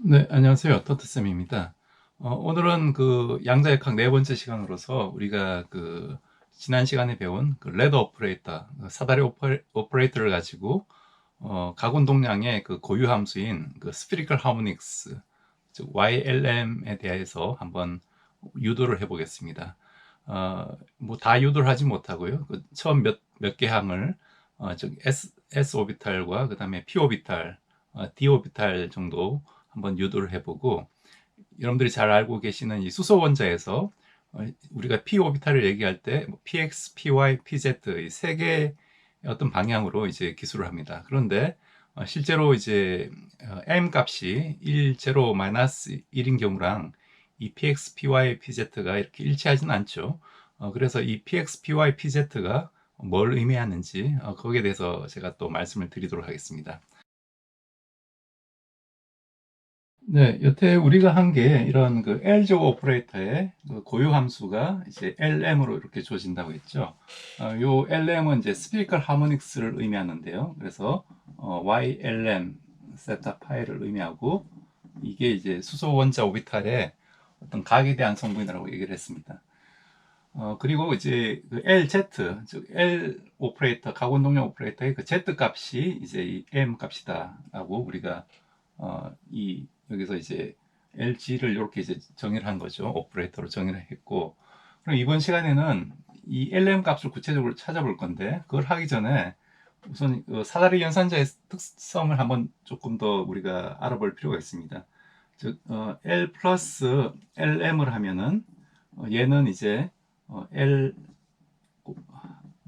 네, 안녕하세요. 토트쌤입니다. 오늘은 그 양자역학 네 번째 시간으로서 우리가 그 지난 시간에 배운 그 레더 오퍼레이터, 그 사다리 오퍼레이터를 가지고 가군 동량의 그 고유 함수인 그 스피리컬 하모닉스, 즉 YLM에 대해서 한번 유도를 해보겠습니다. 뭐 다 유도를 하지 못하고요. 그 처음 몇 개 항을 즉 S 오비탈과 그 다음에 P 오비탈, D 오비탈 정도 한번 유도를 해보고, 여러분들이 잘 알고 계시는 이 수소 원자에서 우리가 p 오비탈을 얘기할 때 px, py, pz 이 세 개의 어떤 방향으로 이제 기술을 합니다. 그런데 실제로 이제 m 값이 1, 0, 마이너스 1인 경우랑 이 px, py, pz가 이렇게 일치하지는 않죠. 그래서 이 px, py, pz가 뭘 의미하는지 거기에 대해서 제가 또 말씀을 드리도록 하겠습니다. 네, 여태 우리가 한 게 이런 그 L제곱 오퍼레이터의 그 고유 함수가 이제 LM으로 이렇게 주어진다고 했죠. 요 LM은 이제 스피리컬 하모닉스를 의미하는데요. 그래서 YLM 세타 파이를 의미하고, 이게 이제 수소 원자 오비탈의 어떤 각에 대한 성분이라고 얘기를 했습니다. 그리고 이제 그 LZ, 즉 L 오퍼레이터, 가군 동력 오퍼레이터의 그 Z 값이 이제 이 M 값이다라고 우리가 이 여기서 이제 LG를 이렇게 이제 정의를 한 거죠. 오퍼레이터로 정의를 했고, 그럼 이번 시간에는 이 LM 값을 구체적으로 찾아볼 건데, 그걸 하기 전에 우선 그 사다리 연산자의 특성을 한번 조금 더 우리가 알아볼 필요가 있습니다. 즉 L 플러스 LM을 하면은 얘는 이제 L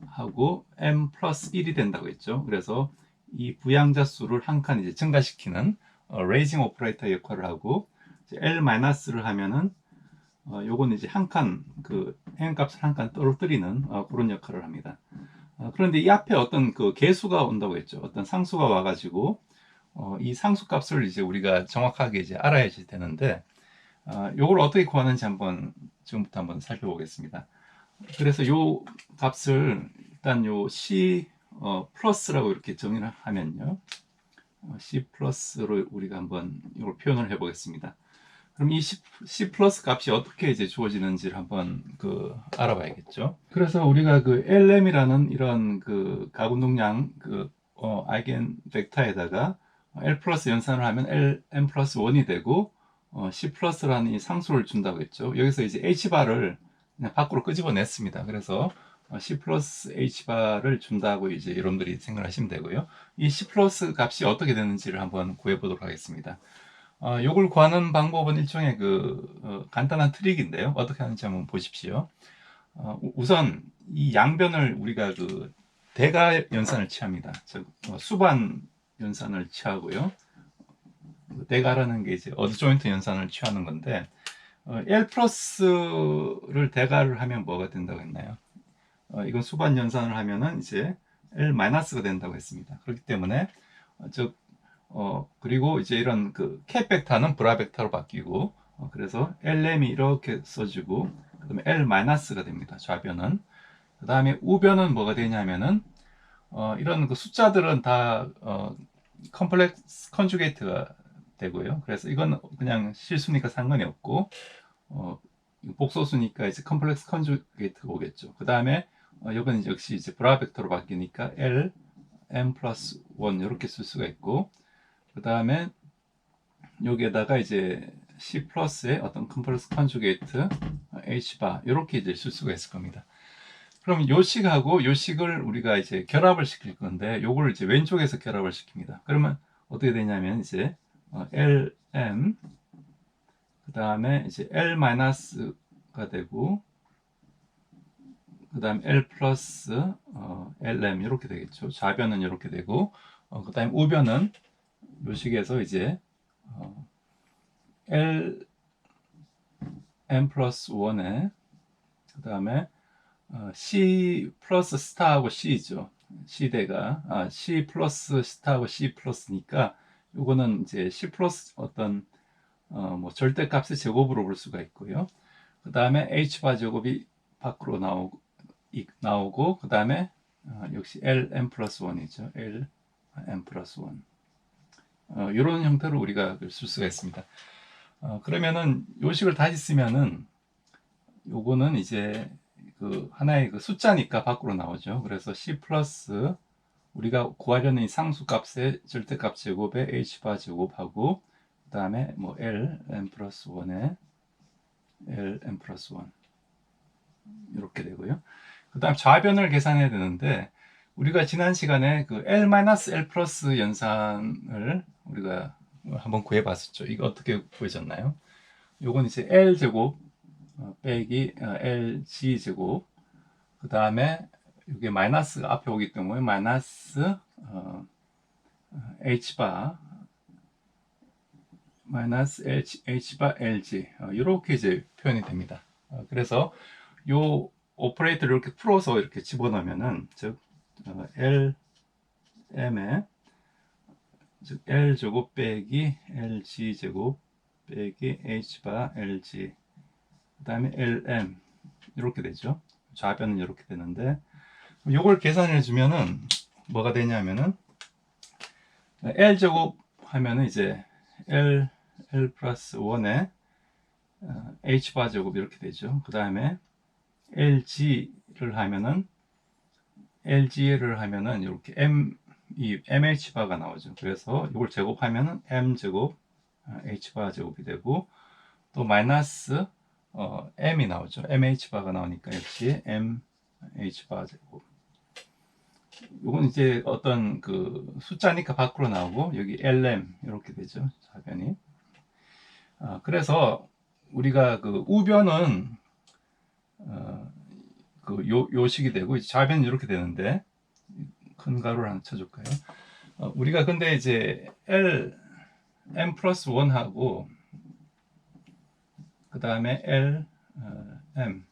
하고 M 플러스 1이 된다고 했죠. 그래서 이 부양자 수를 한 칸 이제 증가시키는 레이징 오퍼레이터 역할을 하고, L 마이너스를 하면은 요건 이제 한 칸 그 n 값을 한 칸 떨어뜨리는 그런 역할을 합니다. 그런데 이 앞에 어떤 그 개수가 온다고 했죠. 어떤 상수가 와가지고 이 상수 값을 이제 우리가 정확하게 이제 알아야지 되는데, 요걸 어떻게 구하는지 한번 지금부터 한번 살펴보겠습니다. 그래서 요 값을 일단 요 C 플러스라고 이렇게 정의를 하면요. C 플러스로 우리가 한번 이걸 표현을 해 보겠습니다. 그럼 이 C 플러스 값이 어떻게 이제 주어지는지를 한번 그 알아봐야겠죠. 그래서 우리가 그 LM이라는 이런 그 가분동량 그 아이겐 벡터에다가 L 플러스 연산을 하면 LM 플러스 1이 되고, C 플러스라는 이 상수를 준다고 했죠. 여기서 이제 H바를 그냥 밖으로 끄집어냈습니다. 그래서 C 플러스 H바를 준다고 이제 여러분들이 생각하시면 되고요. 이 C 플러스 값이 어떻게 되는지를 한번 구해보도록 하겠습니다. 요걸 구하는 방법은 일종의 그 간단한 트릭인데요. 어떻게 하는지 한번 보십시오. 우선 이 양변을 우리가 그 대가 연산을 취합니다. 즉 수반 연산을 취하고요. 대가라는 게 이제 어드 조인트 연산을 취하는 건데, L 플러스를 대가를 하면 뭐가 된다고 했나요? 이건 수반 연산을 하면은 이제 L 마이너스가 된다고 했습니다. 그렇기 때문에 즉 그리고 이제 이런 그 캡 벡터는 브라 벡터로 바뀌고, 그래서 LM이 이렇게 써지고, 그 다음에 L 마이너스가 됩니다. 좌변은. 그 다음에 우변은 뭐가 되냐면은 이런 그 숫자들은 다 컴플렉스 컨주게이트가 되고요. 그래서 이건 그냥 실수니까 상관이 없고, 어, 복소수니까 이제 컴플렉스 컨주게이트가 오겠죠. 그 다음에 이건 역시 이제 브라 벡터로 바뀌니까 L, M 플러스 1 이렇게 쓸 수가 있고, 그 다음에 여기에다가 이제 C 플러스의 어떤 컴플렉스 컨주게이트 H바 이렇게 이제 쓸 수가 있을 겁니다. 그럼 요 식하고 요 식을 우리가 이제 결합을 시킬 건데, 요거를 이제 왼쪽에서 결합을 시킵니다. 그러면 어떻게 되냐면 이제 LM 그 다음에 이제 L 마이너스가 되고, 그 다음 L 플러스 LM 이렇게 되겠죠. 좌변은 이렇게 되고, 그 다음에 우변은 요 식에서 이제 L M 플러스 1에 그 다음에 C 플러스 스타하고 C죠. C대가 C 플러스 스타하고 C 플러스니까 요거는 이제 C 플러스 어떤 뭐 절대값의 제곱으로 볼 수가 있고요. 그 다음에 H바 제곱이 밖으로 나오고 그 다음에 역시 LM 플러스 1이죠. LM 플러스 1. 이런 형태로 우리가 쓸 수가 있습니다. 그러면은 요식을 다시 쓰면은 요거는 이제 그 하나의 그 숫자니까 밖으로 나오죠. 그래서 C 플러스 우리가 구하려는 이 상수 값의 절대값 제곱에 h 바 제곱하고 그 다음에 뭐 L n 플러스 1에 L n 플러스 1 이렇게 되고요. 그 다음 좌변을 계산해야 되는데 우리가 지난 시간에 그 L-L 플러스 연산을 우리가 한번 구해봤었죠. 이거 어떻게 구해졌나요? 요건 이제 L 제곱 빼기 LG 제곱 그 다음에 이게 마이너스가 앞에 오기 때문에 마이너스 H바 마이너스 H바 LG 이렇게 이제 표현이 됩니다. 그래서 요 오퍼레이터를 이렇게 풀어서 이렇게 집어넣으면은 즉 LM에 즉 L 제곱 빼기 LG 제곱 빼기 H바 LG 그 다음에 LM 이렇게 되죠. 좌변은 이렇게 되는데 요걸 계산해 주면은 뭐가 되냐면은 L 제곱 하면은 이제 L 플러스 1에 H 바 제곱 이렇게 되죠. 그 다음에 LG를 하면은 이렇게 이 MH 바가 나오죠. 그래서 이걸 제곱하면은 M 제곱 H 바 제곱이 되고 또 마이너스 M이 나오죠. MH 바가 나오니까 역시 MH 바 제곱. 이건 이제 어떤 그 숫자니까 밖으로 나오고 여기 LM 이렇게 되죠. 좌변이. 그래서 우리가 그 우변은 그 요식이 되고 좌변은 이렇게 되는데 큰 가로를 하나 쳐줄까요? 우리가 근데 이제 M 플러스 1하고 그 다음에 M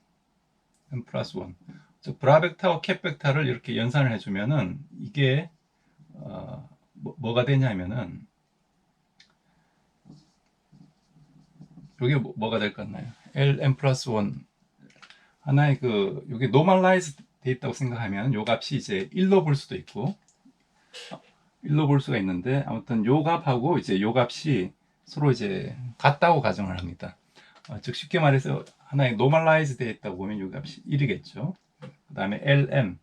플러스 1 즉 브라벡타와 캡벡타를 이렇게 연산을 해주면은 이게 뭐가 되냐면은 이게 뭐가 될 것 같나요? LM 플러스 1 하나의 그 이게 노멀라이즈 돼 있다고 생각하면 요 값이 이제 1로 볼 수도 있고 1로 볼 수가 있는데 아무튼 요 값하고 이제 요 값이 서로 이제 같다고 가정을 합니다. 즉 쉽게 말해서 하나의 노멀라이즈 되어 있다고 보면 요 값이 1이겠죠. 그 다음에 LM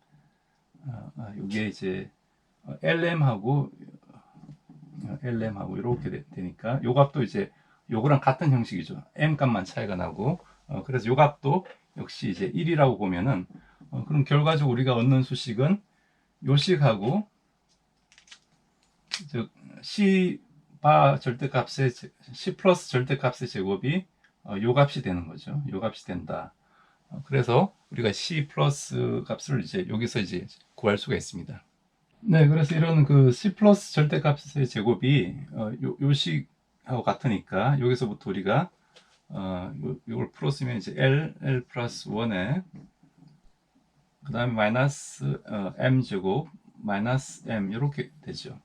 이게 이제 LM하고 이렇게 되니까 요 값도 이제 요거랑 같은 형식이죠. M 값만 차이가 나고 그래서 요 값도 역시 이제 1이라고 보면은 그럼 결과적으로 우리가 얻는 수식은 요식하고 즉 C 바 절대값의 C 플러스 절대값의 제곱이 요 값이 되는 거죠. 요 값이 된다. 그래서 우리가 C 플러스 값을 이제 여기서 이제 구할 수가 있습니다. 네, 그래서 이런 그 C 플러스 절대값의 제곱이 요식하고 같으니까 여기서부터 우리가 이걸 풀었으면 이제 L 플러스 1에 그 다음에 마이너스 M 제곱 마이너스 M 이렇게 되죠.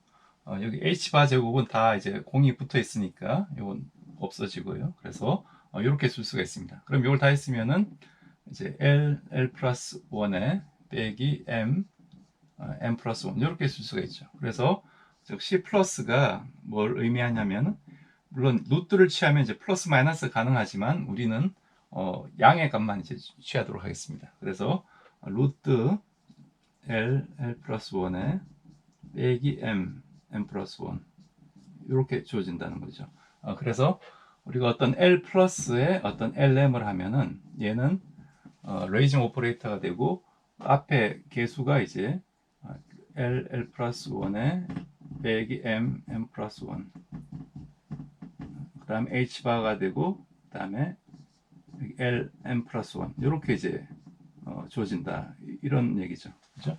여기 H 바 제곱은 다 이제 공이 붙어 있으니까 이건 없어지고요. 그래서 이렇게 쓸 수가 있습니다. 그럼 이걸 다 했으면은 이제 L 플러스 1에 빼기 M 플러스 1 이렇게 쓸 수가 있죠. 그래서 즉 C 플러스가 뭘 의미하냐면 물론 루트를 취하면 이제 플러스 마이너스 가능하지만 우리는 양의 값만 이제 취하도록 하겠습니다. 그래서 루트 L 플러스 1에 빼기 M 플러스 1 이렇게 주어진다는 거죠. 그래서 우리가 어떤 L 플러스에 어떤 LM을 하면은 얘는 레이징 오퍼레이터가 되고 앞에 개수가 이제 L 플러스 1에 빼기 M 플러스 1 그 다음에 H 바가 되고 그 다음에 L M 플러스 1 이렇게 이제 주어진다 이런 얘기죠. 그죠?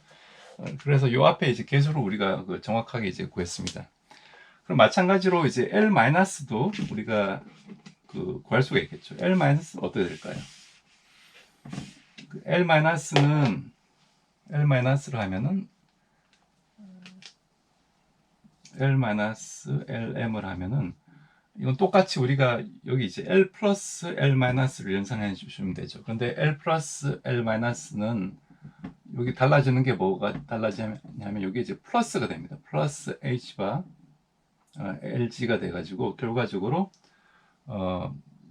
그래서 요 앞에 이제 개수를 우리가 정확하게 이제 구했습니다. 그럼 마찬가지로 이제 L 마이너스도 우리가 구할 수가 있겠죠. L 마이너스 어떻게 될까요? L 마이너스는 L 마이너스를 하면은 L 마이너스 LM을 하면은 이건 똑같이 우리가 여기 이제 L 플러스 L 마이너스를 연산해 주시면 되죠. 그런데 L 플러스 L 마이너스는 여기 달라지는 게 뭐가 달라지냐면 여기 이제 플러스가 됩니다. 플러스 H 바 LG가 돼가지고 결과적으로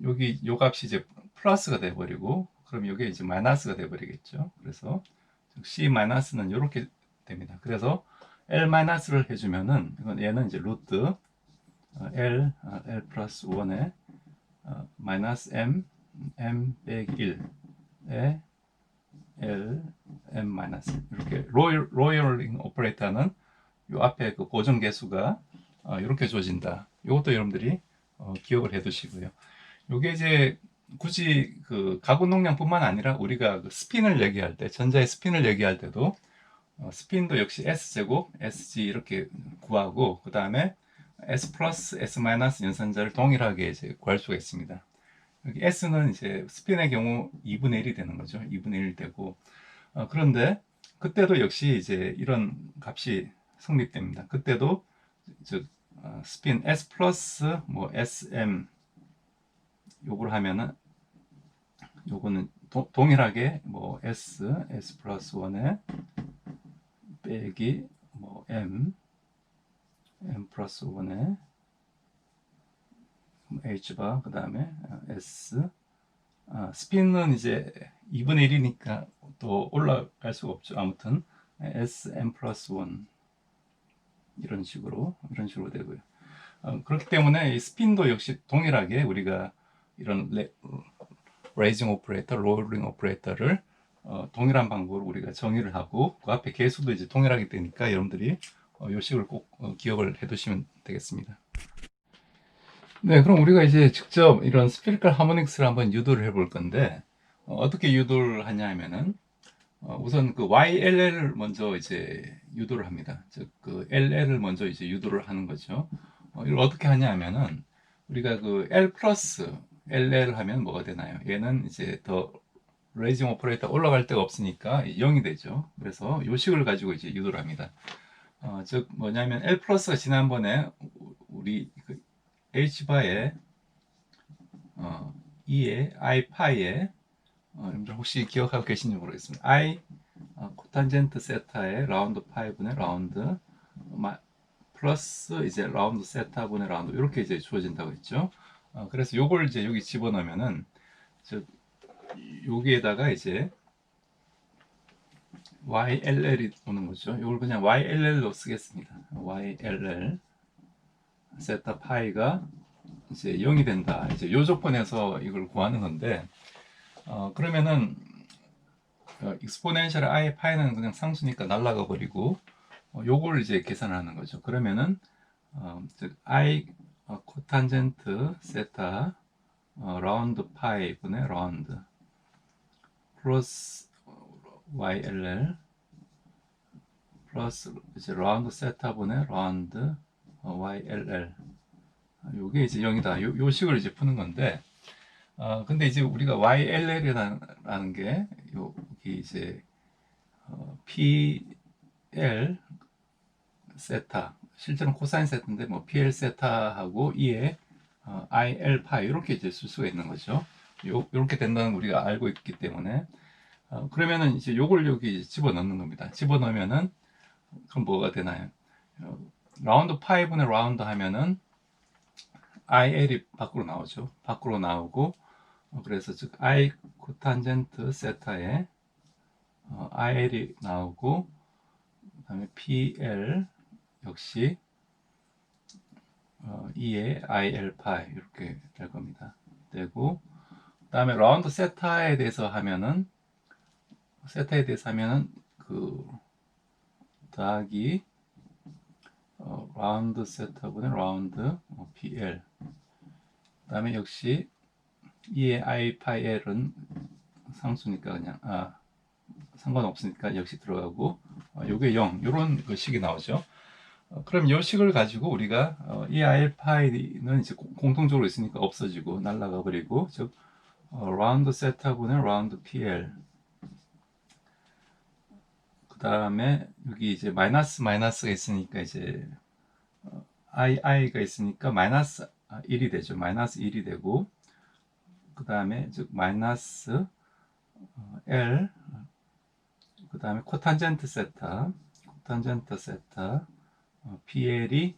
여기 요 값이 이제 플러스가 돼버리고 그럼 이게 이제 마이너스가 돼버리겠죠. 그래서 C 마이너스는 이렇게 됩니다. 그래서 L 마이너스를 해주면은 이건 얘는 이제 루트 L 플러스 1에 마이너스 M 빼기 1에 L M 마이너스 이렇게 로열링 오퍼레이터는 요 앞에 그 고정 개수가 이렇게 주어진다. 이것도 여러분들이 기억을 해 두시고요. 요게 이제 굳이 그 가구 농량뿐만 아니라 우리가 그 스핀을 얘기할 때 전자의 스핀을 얘기할 때도 스핀도 역시 S제곱 SG 이렇게 구하고 그 다음에 S 플러스 S 마이너스 연산자를 동일하게 이제 구할 수가 있습니다. 여기 S는 이제 스핀의 경우 2분의 1이 되는 거죠. 2분의 1 되고 그런데 그때도 역시 이제 이런 값이 성립됩니다. 그때도 즉 스핀 S 플러스 뭐 SM 요걸 하면은 요거는 동일하게 뭐 S 플러스 1에 빼기 뭐 M 플러스 1에 H바 그 다음에 S 스핀은 이제 2분의 1이니까 또 올라갈 수가 없죠. 아무튼 SM 플러스 1 이런 식으로 되고요. 그렇기 때문에 이 스핀도 역시 동일하게 우리가 이런 레이징 오퍼레이터, 롤링 오퍼레이터를 동일한 방법으로 우리가 정의를 하고 그 앞에 개수도 이제 동일하게 되니까 여러분들이 이 식을 꼭 기억을 해 두시면 되겠습니다. 네, 그럼 우리가 이제 직접 이런 스피리컬 하모닉스를 한번 유도를 해볼 건데 어떻게 유도를 하냐 하면은 우선 그 YLL을 먼저 이제 유도를 합니다. 즉 그 LL을 먼저 이제 유도를 하는 거죠. 이걸 어떻게 하냐 하면은 우리가 그 L 플러스 LL 하면 뭐가 되나요? 얘는 이제 더 레이징 오퍼레이터 올라갈 데가 없으니까 0이 되죠. 그래서 요 식을 가지고 이제 유도를 합니다. 즉 뭐냐면 L 플러스가 지난번에 우리 그 H바에 2에 I 파이에 여러분들 혹시 기억하고 계신지 모르겠습니다. I 코탄젠트 세타의 라운드 파이분의 라운드 플러스 이제 라운드 세타분의 라운드 이렇게 이제 주어진다고 했죠. 그래서 요걸 이제 여기 집어넣으면은 즉 여기에다가 이제 YLL이 오는 거죠. 이걸 그냥 YLL로 쓰겠습니다. YLL 세타 파이가 이제 0이 된다. 이제 요 조건에서 이걸 구하는 건데 그러면은 익스포넨셜 I 파이는 그냥 상수니까 날라가 버리고 요걸 이제 계산하는 거죠. 그러면은 즉 I 코탄젠트 세타 라운드 파이 분의 라운드 플러스 YLL 플러스 이제 라운드 세타 분의 라운드 YLL 요게 이제 0이다. 요 식을 이제 푸는 건데 근데 이제 우리가 YLL이라는 게 여기 이제 PL 세타 실제로는 코사인 세타인데 뭐 PL 세타하고 2에 IL 파 이렇게 이제 쓸 수가 있는 거죠. 요렇게 된다는 우리가 알고 있기 때문에 그러면은 이제 요걸 여기 집어넣는 겁니다. 집어넣으면은 그럼 뭐가 되나요? 라운드 파이분의 라운드 하면은 IL이 밖으로 나오죠. 밖으로 나오고 그래서 즉 I 코탄젠트 세타에 IL이 나오고 그다음에 PL 역시 2의 IL 파이 이렇게 될 겁니다. 되고 그다음에 라운드 세타에 대해서 하면은 그 더하기 라운드 세타분의 라운드 PL 그다음에 역시 2의 I 파이 L은 상수니까 그냥 상관없으니까 역시 들어가고 요게 0 요런 그 식이 나오죠. 그럼 이 식을 가지고 우리가 이 IL 파이는 이제 공통적으로 있으니까 없어지고 날라가 버리고 즉 라운드 세타분의 라운드 PL 그 다음에 여기 이제 마이너스가 있으니까 이제 i가 있으니까 마이너스 1이 되죠. 마이너스 1이 되고 그 다음에 즉 마이너스 L 그 다음에 코탄젠트 세타 PL이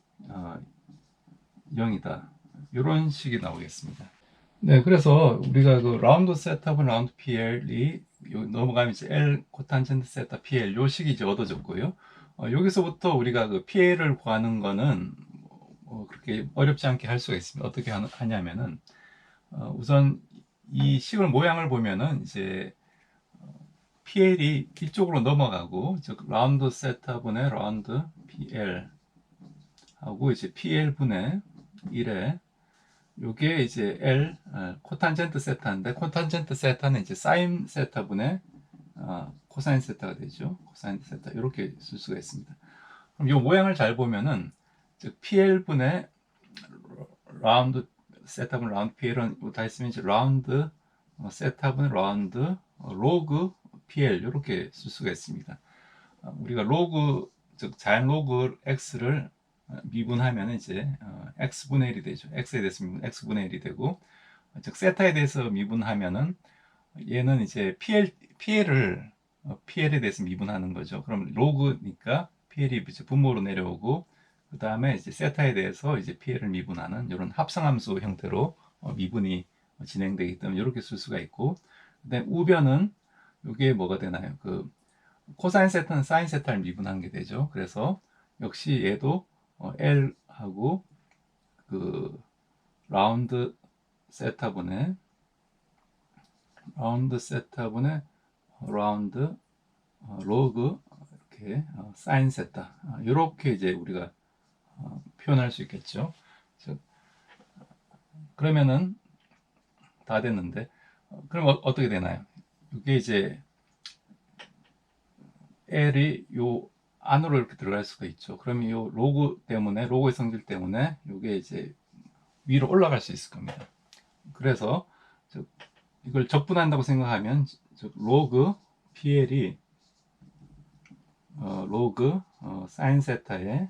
0이다. 이런 식이 나오겠습니다. 네, 그래서 우리가 그 라운드 셋업은 라운드 PL이 넘어가면 이제 L 코탄젠트 세타 PL 요 식이 이제 얻어졌고요. 여기서부터 우리가 그 PL을 구하는 거는 그렇게 어렵지 않게 할 수가 있습니다. 어떻게 하냐면은 우선 이 식을 모양을 보면은 이제 PL이 이쪽으로 넘어가고 즉 라운드 세타분의 라운드 PL 하고 이제 PL 분의 1에 요게 이제 L 코탄젠트 세타인데 코탄젠트 세타는 이제 사인 세타분의 코사인 세타가 되죠. 코사인 세타 이렇게 쓸 수가 있습니다. 그럼 요 모양을 잘 보면은 즉 PL분의 라운드 세타분 라운드 PL은 다 있으면 이제 라운드 세타분 라운드 로그 PL 이렇게 쓸 수가 있습니다. 우리가 로그 즉 자연 로그 x를 미분하면 이제 x분의 1이 되죠. x에 대해서 미분 x분의 1이 되고 즉 세타에 대해서 미분하면은 얘는 이제 PL을 PL에 대해서 미분하는 거죠. 그럼 로그니까 PL이 이제 분모로 내려오고 그 다음에 이제 세타에 대해서 이제 PL을 미분하는 이런 합성함수 형태로 미분이 진행되기 때문에 이렇게 쓸 수가 있고 그다음에 우변은 이게 뭐가 되나요? 그 코사인 세타는 사인 세타를 미분한 게 되죠. 그래서 역시 얘도 L하고 그 라운드 세타분의 라운드 로그 이렇게 사인 세타 이렇게 이제 우리가 표현할 수 있겠죠. 즉, 그러면은 다 됐는데 그럼 어떻게 되나요? 이게 이제 L이 요 안으로 이렇게 들어갈 수가 있죠. 그러면 요 로그 때문에 로그의 성질 때문에 이게 이제 위로 올라갈 수 있을 겁니다. 그래서 즉 이걸 적분한다고 생각하면 즉 로그 PL이 로그 사인 세타의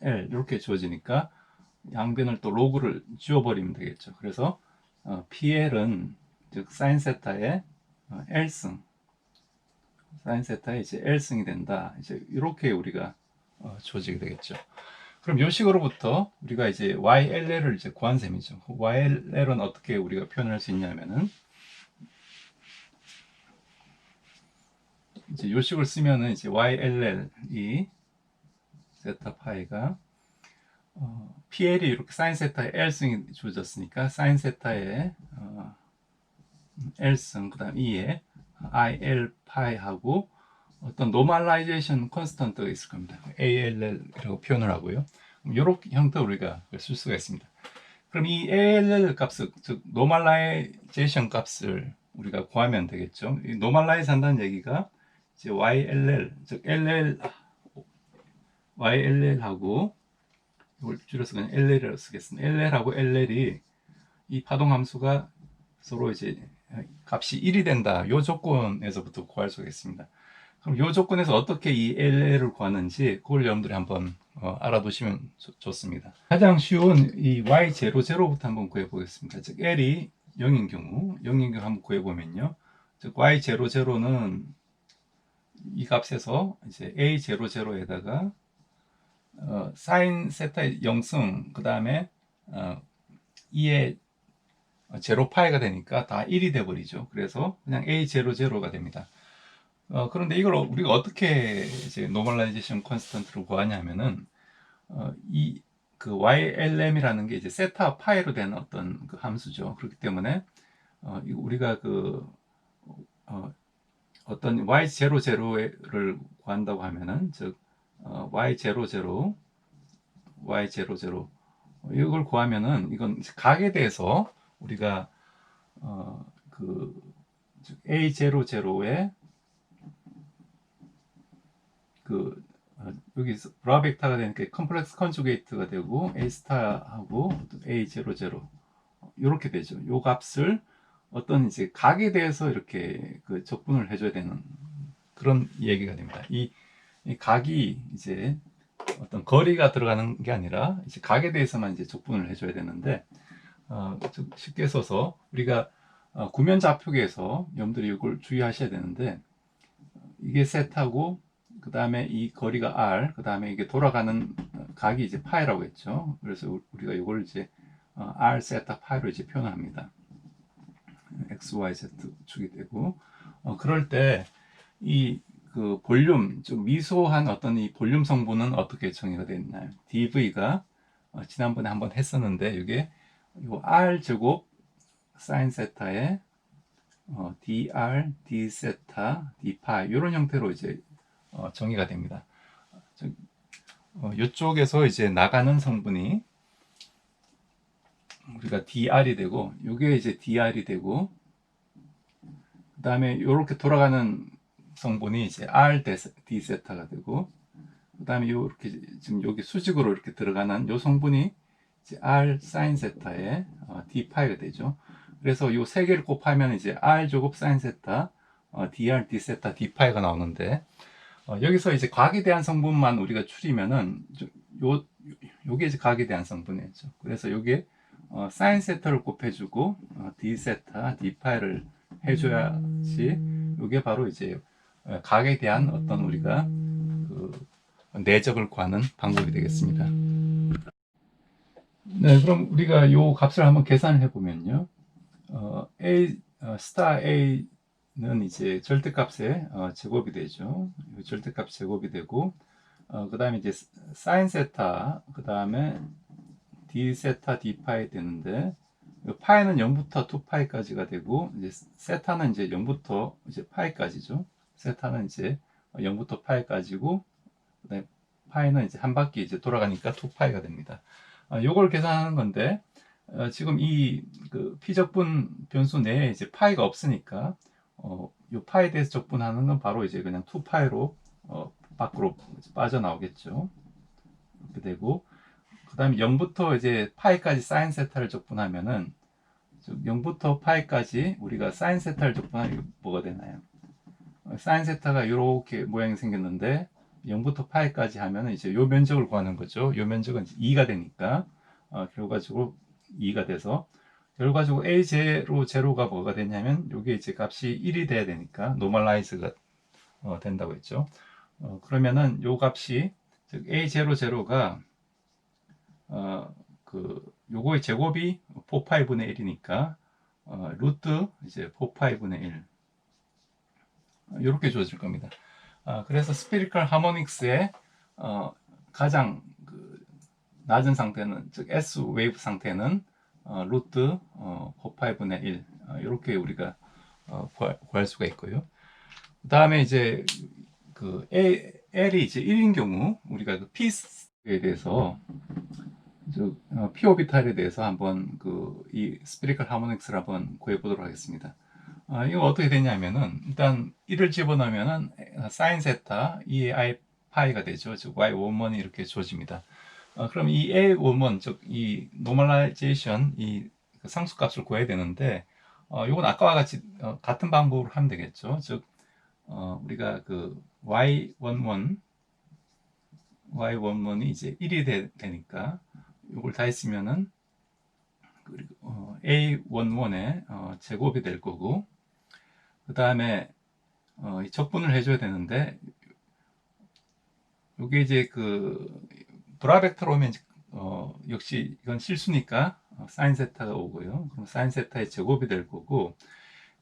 L 이렇게 주어지니까 양변을 또 로그를 지워버리면 되겠죠. 그래서 PL은 즉 사인 세타의 L승 사인 세타의 이제 L승이 된다. 이제 이렇게 우리가 주어지게 되겠죠. 그럼 이 식으로부터 우리가 이제 YLL을 이제 구한 셈이죠. YLL은 어떻게 우리가 표현할 수 있냐면은 이제 이 식을 쓰면은 이제 YLL이 세타 파이가 PL이 이렇게 사인 세타의 L승이 주어졌으니까 사인 세타의 L승 그다음 2에 IL 파이하고 어떤 노멀라이제이션 컨스턴트가 있을 겁니다. ALL이라고 표현을 하고요. 이렇게 형태로 우리가 쓸 수가 있습니다. 그럼 이 ALL 값을 즉 노멀라이제이션 값을 우리가 구하면 되겠죠. 이 노멀라이즈 한다는 얘기가 이제 YLL 즉 YLL하고 이걸 줄여서 그냥 LL이라고 쓰겠습니다. LL하고 LL이 이 파동 함수가 서로 이제 값이 1이 된다. 이 조건에서부터 구할 수가 있습니다. 그럼 이 조건에서 어떻게 이 LL을 구하는지 그걸 여러분들이 한번 알아두시면 좋습니다. 가장 쉬운 이 Y00부터 한번 구해보겠습니다. 즉 L이 0인 경우 한번 구해보면요. 즉 Y00는 이 값에서 이제 A00에다가 사인 세타의 0승 그 다음에 2의 제로파이가 되니까 다 1이 돼버리죠. 그래서 그냥 A00가 됩니다. 그런데 이걸 우리가 어떻게 이제 노멀라이제이션 컨스턴트를 구하냐면은 이 그 YLM이라는 게 이제 세타 파이로 된 어떤 그 함수죠. 그렇기 때문에 우리가 그 어떤 Y00를 구한다고 하면은 즉 Y00 이걸 구하면은 이건 각에 대해서 우리가 그 A00의 그 여기 브라벡타가 되니까 컴플렉스 컨주게이트가 되고 A 스타하고 A00 이렇게 되죠. 요 값을 어떤 이제 각에 대해서 이렇게 그 적분을 해줘야 되는 그런 얘기가 됩니다. 이 각이 이제 어떤 거리가 들어가는 게 아니라 이제 각에 대해서만 이제 적분을 해줘야 되는데 쉽게 써서 우리가 구면 좌표계에서 여러분들이 이걸 주의하셔야 되는데 이게 세타고 그 다음에 이 거리가 r, 그 다음에 이게 돌아가는 각이 이제 파이라고 했죠. 그래서 우리가 이걸 이제 r 세타 파이로 이제 표현합니다. x, y, z 축이 되고, 그럴 때 이 그 볼륨, 좀 미소한 어떤 이 볼륨 성분은 어떻게 정의가 되어 있나요? dv가 지난번에 한번 했었는데, 이게 요 r 제곱 사인 세타에 dr, d 세타, d 파이 이런 형태로 이제 정의가 됩니다. 이쪽에서 이제 나가는 성분이 우리가 dr이 되고, 이게 이제 dr이 되고, 그 다음에 이렇게 돌아가는 성분이 이제 r d 세타가 되고, 그 다음에 이렇게 지금 여기 수직으로 이렇게 들어가는 이 성분이 이제 r 사인 세타에 d 파이가 되죠. 그래서 이 세 개를 곱하면 이제 r 제곱 사인 세타, dr d 세타 d 파이가 나오는데, 여기서 이제 각에 대한 성분만 우리가 추리면은 요게 이제 각에 대한 성분이었죠. 그래서 요게 사인 세타를 곱해주고 d 세타 d 파이를 해줘야지 요게 바로 이제 각에 대한 어떤 우리가 그 내적을 구하는 방법이 되겠습니다. 네, 그럼 우리가 요 값을 한번 계산을 해보면요. a 스타 a는 이제 절대값의 제곱이 되죠. 절대값 제곱이 되고, 그 다음에 이제 사인 세타, 그 다음에 d 세타 d 파이 되는데, 파이는 0부터 2파이까지가 되고, 이제 세타는 이제 0부터 이제 파이까지죠. 세타는 이제 0부터 파이까지고, 그다음에 파이는 이제 한 바퀴 이제 돌아가니까 2파이가 됩니다. 요걸 계산하는 건데, 지금 그 피적분 변수 내에 이제 파이가 없으니까, 요 파이에 대해서 적분하는 건 바로 이제 그냥 2파이로 밖으로 빠져나오겠죠. 이렇게 되고, 그 다음에 0부터 이제 파이까지 사인 세타를 적분하면은 0부터 파이까지 우리가 사인 세타를 적분하면 뭐가 되나요? 사인 세타가 이렇게 모양이 생겼는데 0부터 파이까지 하면 이제 요 면적을 구하는 거죠. 요 면적은 2가 되니까 결과적으로 2가 돼서 결과적으로 a0 제로가 뭐가 되냐면 요게 이제 값이 1이 돼야 되니까 노멀라이즈가 된다고 했죠. 그러면은 요 값이 즉 a0 제로가 요거의 제곱이 4파이분의 1이니까 루트 이제 4파이분의 1 이렇게 주어질 겁니다. 그래서 스피리컬 하모닉스의 가장 낮은 상태는 즉 S 웨이브 상태는 루트 4파이분의 1 이렇게 우리가 구할 수가 있고요. 그 다음에 이제 그 L이 이제 1인 경우 우리가 그 P에 대해서 P 오비탈에 대해서 한번 이 스피리컬 하모닉스를 한번 구해보도록 하겠습니다. 이거 어떻게 되냐면은 일단 1을 집어넣으면은 사인 세타 2의 i 파이가 되죠. 즉 y 원원이 이렇게 주어집니다. 그럼 이 a 원원 즉 이 노멀라이제이션 그 상수값을 구해야 되는데 이건 아까와 같이 같은 방법으로 하면 되겠죠. 즉 우리가 그 y 원원이 이제 1이 되니까 이걸 다 했으면은 a 원원의 제곱이 될 거고, 그 다음에 적분을 해줘야 되는데 이게 이제 브라벡터로 오면 역시 이건 실수니까 사인 세타가 오고요. 그럼 사인 세타의 제곱이 될 거고,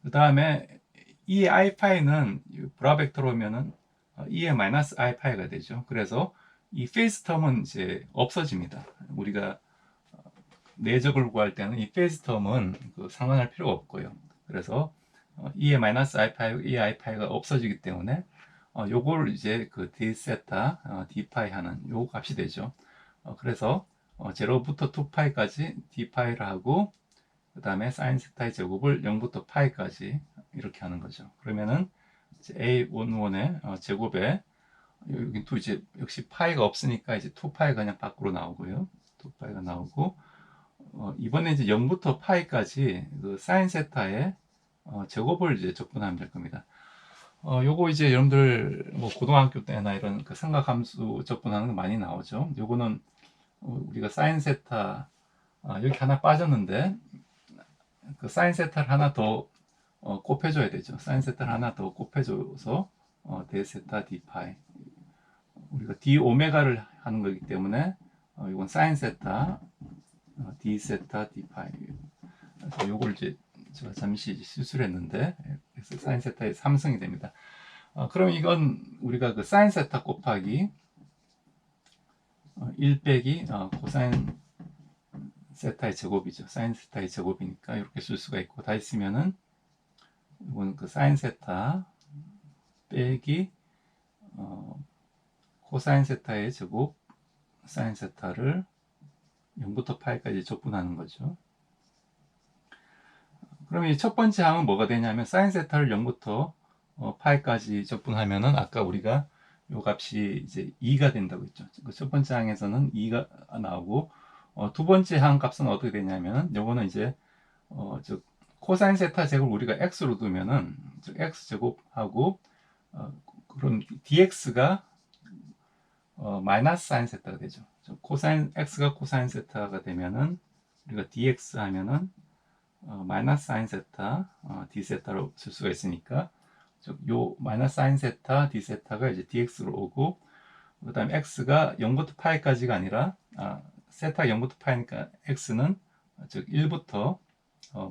그 다음에 이 i 파이는 브라벡터로 오면은 2의 마이너스 i 파이가 되죠. 그래서 이 페이스 텀은 이제 없어집니다. 우리가 내적을 구할 때는 이 페이스 텀은 상관할 필요가 없고요. 그래서 2의 마이너스 i 파이, 2의 i 파이가 없어지기 때문에 요걸 이제 d 세타 d 파이 하는 요 값이 되죠. 그래서 0부터 2파이까지 d 파이를 하고, 그 다음에 사인 세타의 제곱을 0부터 파이까지 이렇게 하는 거죠. 그러면은 a 원원의 제곱에 여기 또 이제 역시 파이가 없으니까 이제 2파이가 그냥 밖으로 나오고요. 2파이가 나오고, 이번에 이제 0부터 파이까지 사인 세타의 제곱을 이제 적분하면 될 겁니다. 요거 이제 여러분들 뭐 고등학교 때나 이런 삼각함수 적분하는 거 많이 나오죠. 요거는 우리가 사인 세타 여기 하나 빠졌는데 사인 세타를 하나 더 곱해줘야 되죠. 사인 세타를 하나 더 곱해줘서 대 세타 d 파이 우리가 d 오메가를 하는 거기 때문에 이건 사인 세타, d 세타, d 파이. 그래서 요걸 이제 제가 잠시 실수를 했는데, 그래서 사인 세타의 3승이 됩니다. 그럼 이건 우리가 그 사인 세타 곱하기 1 빼기 코사인 세타의 제곱이죠. 사인 세타의 제곱이니까 이렇게 쓸 수가 있고, 다 있으면은 이건 그 사인 세타 빼기 코사인 세타의 제곱 사인 세타를 0부터 파이까지 적분하는 거죠. 그러면 이 첫 번째 항은 뭐가 되냐면 사인 세타를 0부터 파이까지 적분하면은 아까 우리가 요 값이 이제 2가 된다고 했죠. 그 첫 번째 항에서는 2가 나오고 두 번째 항 값은 어떻게 되냐면은 요거는 이제 즉 코사인 세타 제곱 우리가 x로 두면은 즉 x 제곱하고 그럼 dx가 마이너스 사인 세타가 되죠. 코사인 x가 코사인 세타가 되면은 우리가 dx 하면은 마이너스 사인 세타 d 세타로 쓸 수가 있으니까 요 마이너스 사인 세타 d 세타가 이제 dx로 오고 그 다음에 x가 0부터 파이까지가 아니라 세타 0부터 파이니까 x는 즉 1부터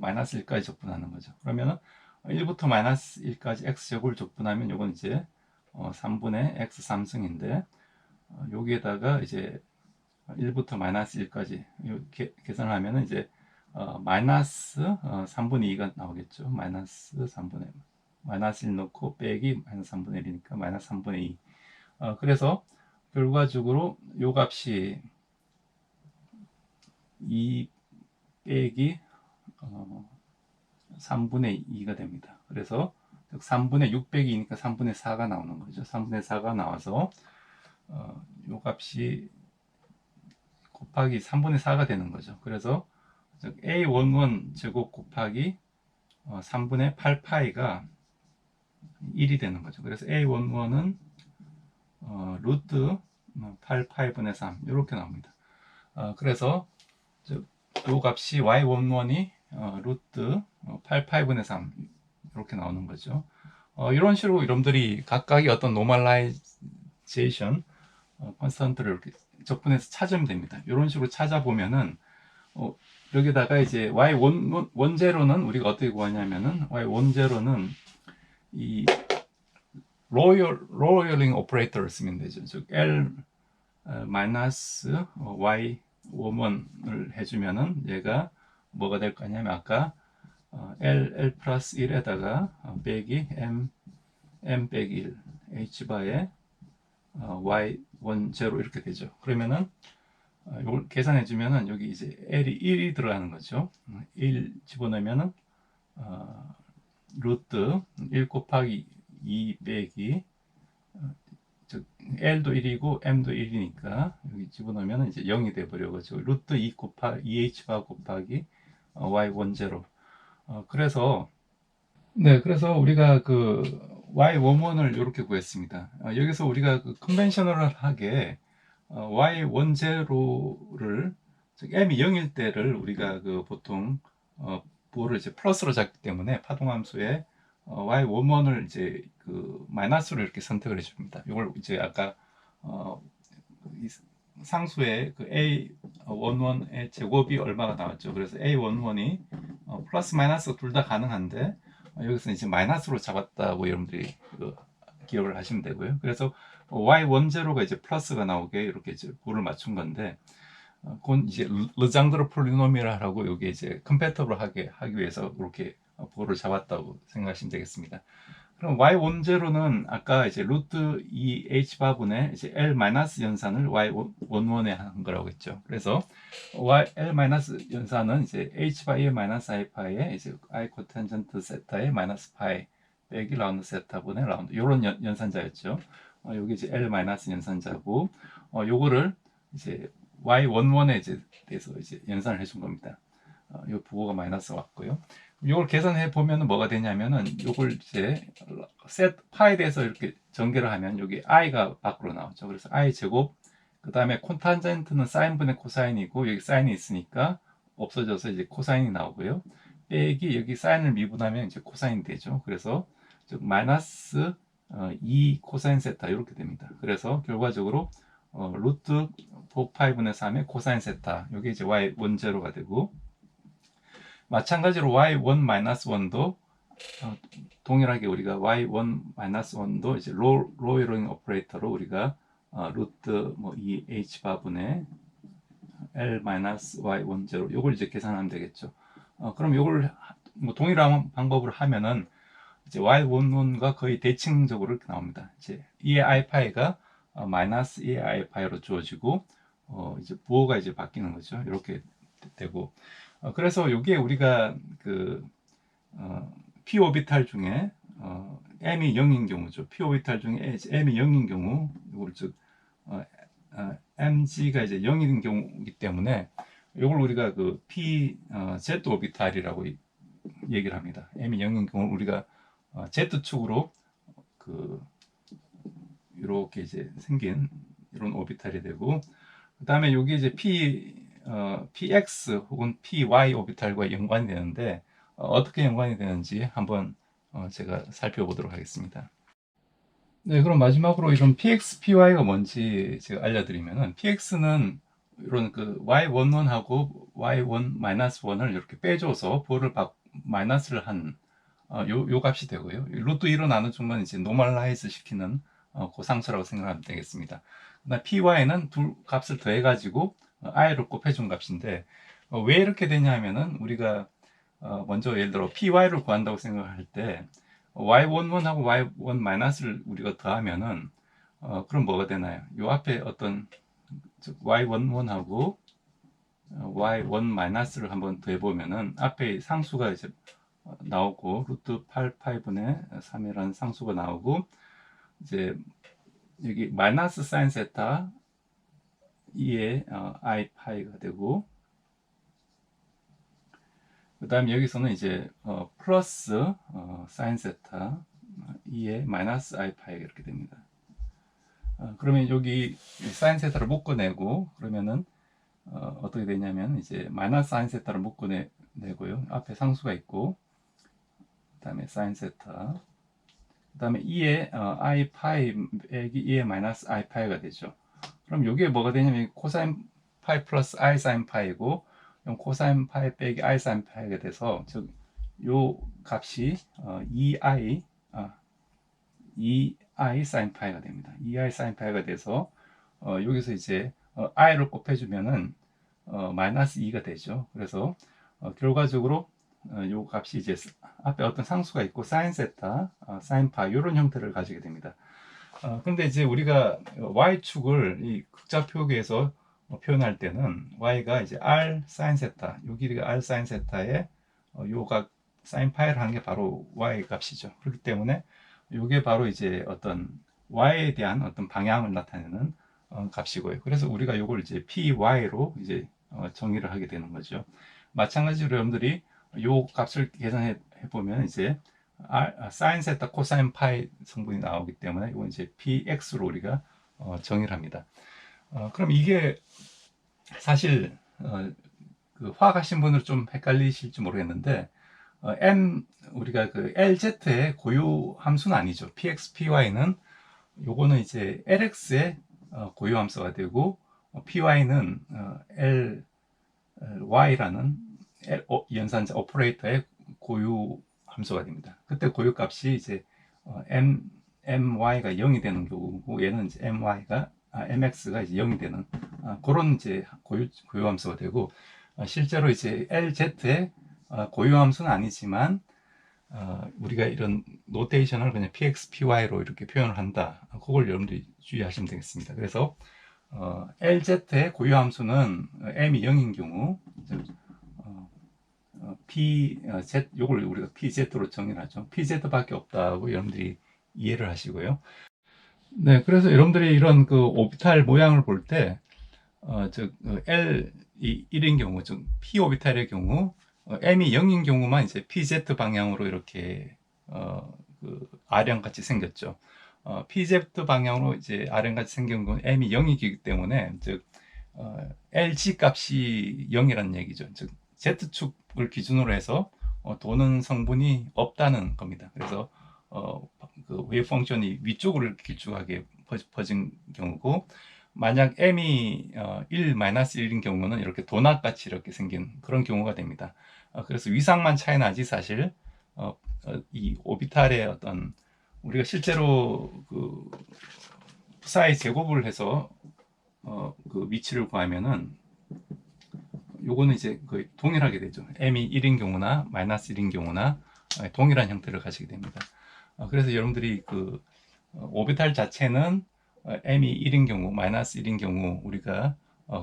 마이너스 1까지 적분하는 거죠. 그러면은 1부터 마이너스 1까지 x제곱을 적분하면 요건 이제 3분의 x 3승인데 여기에다가 이제 1부터 마이너스 1까지 계산을 하면은 이제 마이너스 3분의 2가 나오겠죠. 마이너스 1 넣고 빼기 마이너스 3분의 1이니까 마이너스 3분의 2. 그래서 결과적으로 요 값이 2 빼기 3분의 2가 됩니다. 그래서 3분의 6 빼기 2니까 3분의 4가 나오는 거죠. 3분의 4가 나와서 요 값이 곱하기 3분의 4가 되는 거죠. 그래서 a11 제곱 곱하기 3분의 8파이가 1이 되는 거죠. 그래서 a11은 루트 8파이분의 3 이렇게 나옵니다. 그래서 요 값이 y11이 루트 8파이분의 3 이렇게 나오는 거죠. 이런 식으로 여러분들이 각각의 어떤 노멀라이제이션 컨스턴트를 이렇게 적분해서 찾으면 됩니다. 이런 식으로 찾아보면은 여기다가 이제 y 원제로는 우리가 어떻게 구하냐면은 y10는 이 로어링 오퍼레이터를 쓰면 되죠. 즉 l 마이너스 y 원을 해주면은 얘가 뭐가 될 거냐면 아까 l 플러스 1에다가 빼기 m 빼기 1 h바에 y1 제로 이렇게 되죠. 그러면은 이걸 계산해 주면은 여기 이제 l이 1이 들어가는 거죠. 1 집어넣으면은 루트 1 곱하기 2 빼기 즉 l도 1이고 m도 1이니까 여기 집어넣으면 이제 0이 돼 버려가지고 루트 2 곱하기 2h바 곱하기 y1 제로. 그래서 그래서 우리가 그 y11을 이렇게 구했습니다. 여기서 우리가 그 컨벤셔널하게 y1 제로를 즉 m이 0일 때를 우리가 그 보통 부호를 이제 플러스로 잡기 때문에 파동함수에 y11을 이제 그 마이너스로 이렇게 선택을 해줍니다. 이걸 이제 아까 상수의 그 a11의 제곱이 얼마가 나왔죠. 그래서 a11이 플러스 마이너스 둘 다 가능한데 여기서 이제 마이너스로 잡았다고 여러분들이 기억을 하시면 되고요. 그래서 y10가 이제 플러스가 나오게 이렇게 이제 부호를 맞춘 건데 그건 이제 르장드르 폴리노미얼하고 여기 이제 컴패터블하게 하기 위해서 이렇게 부호를 잡았다고 생각하시면 되겠습니다. 그럼 y10는 아까 이제 루트 2h 바분의 이제 l 마이너스 연산을 y11에 한 거라고 했죠. 그래서 l 마이너스 연산은 이제 h 바 1 마이너스 i 파이에 이제 i 코탄젠트 세타의 마이너스 파이 빼기 라운드 세타 분의 라운드 이런 연산자였죠. 여기 이제 l 마이너스 연산자고 요거를 이제 y11에 이제 대해서 이제 연산을 해준 겁니다. 이 부호가 마이너스 왔고요. 이걸 계산해 보면 뭐가 되냐면은 이걸 이제 셋 파에 대해서 이렇게 전개를 하면 여기 i가 밖으로 나오죠. 그래서 i 제곱 그 다음에 콘탄젠트는 사인분의 코사인이고 여기 사인이 있으니까 없어져서 이제 코사인이 나오고요. 빼기 여기 사인을 미분하면 이제 코사인이 되죠. 그래서 즉 마이너스 2 코사인 세타 이렇게 됩니다. 그래서 결과적으로 루트 4, 5분의 3의 코사인 세타 이게 이제 y10가 되고, 마찬가지로 y1-1도 동일하게 우리가 y1-1도 이제 로이로잉 오퍼레이터로 우리가 루트 뭐 2h 바분의 l-y10 요걸 이제 계산하면 되겠죠. 그럼 요걸 뭐 동일한 방법으로 하면은 이제 y11과 거의 대칭적으로 이렇게 나옵니다. 이제 2의 i파이가 마이너스 2의 i파이로 주어지고 이제 부호가 이제 바뀌는 거죠. 이렇게 되고, 그래서 이게 우리가 그 p 오비탈 중에 m이 0인 경우죠. p 오비탈 중에 m이 0인 경우, 이걸 즉 mg가 이제 0인 경우이기 때문에 이걸 우리가 그 p z 오비탈이라고 얘기를 합니다. m이 0인 경우 우리가 z축으로 그 이렇게 이제 생긴 이런 오비탈이 되고, 그 다음에 여기 이제 px 혹은 py 오비탈과 연관이 되는데 어떻게 연관이 되는지 한번 제가 살펴보도록 하겠습니다. 네, 그럼 마지막으로 이런 px, py가 뭔지 제가 알려드리면은, px는 이런 그 y11하고 y1-1을 이렇게 빼줘서 부호를 마이너스를 한 요 값이 되고요. 루트 2로 나누면 이제 노멀라이즈 시키는 고상수라고 생각하면 되겠습니다. 그다음 py는 둘 값을 더해가지고 i를 곱해준 값인데, 왜 이렇게 되냐면은 우리가 먼저 예를 들어 py를 구한다고 생각할 때 y11하고 y1-을 우리가 더하면은 그럼 뭐가 되나요? 요 앞에 어떤 y11하고 y1-를 한번 더해보면은 앞에 상수가 이제 나오고 루트 8, 8분의 3이라는 상수가 나오고, 이제 여기 마이너스 사인 세타 2의 i 파이가 되고, 그 다음에 여기서는 이제 플러스 사인 세타 2의 마이너스 i 파이가 이렇게 됩니다. 그러면 여기 사인 세타를 묶어내고, 그러면은 어떻게 되냐면 이제 마이너스 사인 세타를 묶어내고요. 앞에 상수가 있고, 그 다음에 사인 세타, 그 다음에 2의 i 파이 빼기 2의 마이너스 i 파이가 되죠. 그럼 이게 뭐가 되냐면 코사인 파이 플러스 i 사인 파이고, 코사인 파이 빼기 i 사인 파이가 돼서, 즉 요 값이 2i 사인 파이가 됩니다. 2i 사인 파이가 돼서 여기서 이제 i를 곱해주면은 마이너스 2가 되죠. 그래서 결과적으로 요 값이 이제 앞에 어떤 상수가 있고 사인 세타, 사인 파 이런 형태를 가지게 됩니다. 근데 이제 우리가 y축을 이 극자 표기에서 표현할 때는 y가 이제 r 사인 세타, 요 길이가 r 사인 세타에 요각 사인 파이를 하는 게 바로 y 값이죠. 그렇기 때문에 요게 바로 이제 어떤 y에 대한 어떤 방향을 나타내는 값이고요. 그래서 우리가 요걸 이제 py로 이제 정의를 하게 되는 거죠. 마찬가지로 여러분들이 요 값을 계산해 보면 이제 사인 세타 코사인 파이 성분이 나오기 때문에 이건 이제 px로 우리가 정의를 합니다. 그럼 이게 사실 그 화학하신 분은 좀 헷갈리실지 모르겠는데, 우리가 그 LZ의 고유 함수는 아니죠. px, py는 요거는 이제 lx의 고유 함수가 되고, py는 ly라는 연산자 오퍼레이터의 고유 함수가 됩니다. 그때 고유 값이 이제 my가 0이 되는 경우고, 얘는 이제 mx가 이제 0이 되는 그런 이제 고유 함수가 되고, 실제로 이제 LZ의 고유 함수는 아니지만 우리가 이런 노테이션을 그냥 px, py로 이렇게 표현을 한다. 그걸 여러분들이 주의하시면 되겠습니다. 그래서 LZ의 고유 함수는 m이 0인 경우 pz, 요걸 우리가 pz로 정의하죠. pz밖에 없다고 여러분들이 이해를 하시고요. 네, 그래서 여러분들이 이런 그 오비탈 모양을 볼 때, 즉 L 1인 경우, 즉 p 오비탈의 경우, m이 0인 경우만 이제 pz 방향으로 이렇게 그 R형 같이 생겼죠. pz 방향으로 이제 R형 같이 생긴 건 m이 0이기 때문에, 즉 LG 값이 0이라는 얘기죠. 즉 Z축을 기준으로 해서 도는 성분이 없다는 겁니다. 그래서 그 웨이브 펑션이 위쪽으로 길쭉하게 퍼진 경우고, 만약 m이 1-1인 경우는 이렇게 도넛같이 이렇게 생긴 그런 경우가 됩니다. 그래서 위상만 차이 나지 사실 이 오비탈의 어떤 우리가 실제로 그 푸사의 제곱을 해서 그 위치를 구하면은 요거는 이제 거의 동일하게 되죠. m이 1인 경우나 마이너스 1인 경우나 동일한 형태를 가지게 됩니다. 그래서 여러분들이 그 오비탈 자체는 m이 1인 경우, 마이너스 1인 경우 우리가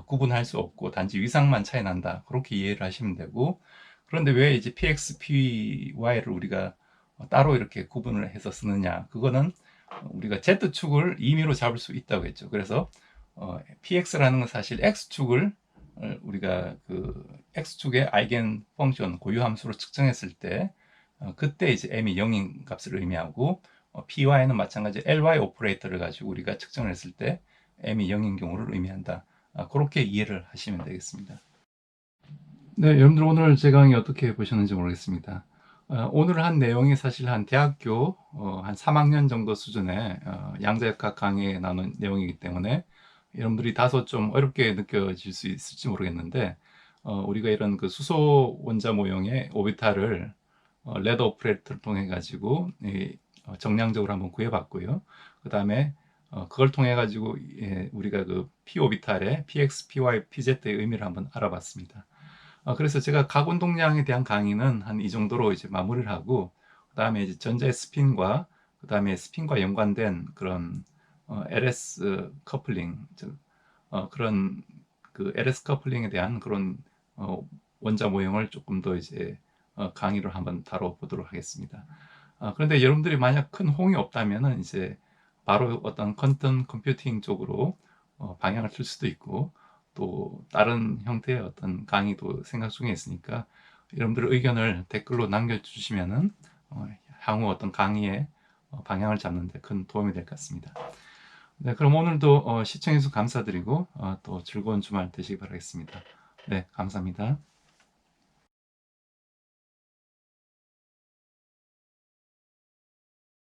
구분할 수 없고 단지 위상만 차이 난다. 그렇게 이해를 하시면 되고, 그런데 왜 이제 px, py를 우리가 따로 이렇게 구분을 해서 쓰느냐? 그거는 우리가 z축을 임의로 잡을 수 있다고 했죠. 그래서 px라는 건 사실 x축을 우리가 그 x축의 아이겐 펑션 고유 함수로 측정했을 때 그때 이제 m이 0인 값을 의미하고, py는 마찬가지 ly 오퍼레이터를 가지고 우리가 측정을 했을 때 m이 0인 경우를 의미한다. 그렇게 이해를 하시면 되겠습니다. 네, 여러분들 오늘 제 강의 어떻게 보셨는지 모르겠습니다. 오늘 한 내용이 사실 한 대학교 한 3학년 정도 수준의 양자역학 강의에 나눈 내용이기 때문에 여러분들이 다소 좀 어렵게 느껴질 수 있을지 모르겠는데, 우리가 이런 그 수소 원자 모형의 오비탈을 레더 오퍼레이터를 통해 가지고 정량적으로 한번 구해봤고요. 그 다음에 그걸 통해 가지고 우리가 그 p 오비탈의 px, py, pz의 의미를 한번 알아봤습니다. 그래서 제가 각운동량에 대한 강의는 한 이 정도로 이제 마무리를 하고, 그 다음에 이제 전자의 스핀과 그 다음에 스핀과 연관된 그런 LS 커플링, 즉 그런 그 LS 커플링에 대한 그런 원자 모형을 조금 더 이제 강의를 한번 다뤄보도록 하겠습니다. 그런데 여러분들이 만약 큰 호응이 없다면은 이제 바로 어떤 퀀텀 컴퓨팅 쪽으로 방향을 틀 수도 있고, 또 다른 형태의 어떤 강의도 생각 중에 있으니까 여러분들의 의견을 댓글로 남겨주시면은 향후 어떤 강의의 방향을 잡는 데 큰 도움이 될 것 같습니다. 네, 그럼 오늘도 시청해주셔서 감사드리고 또 즐거운 주말 되시기 바라겠습니다. 네, 감사합니다.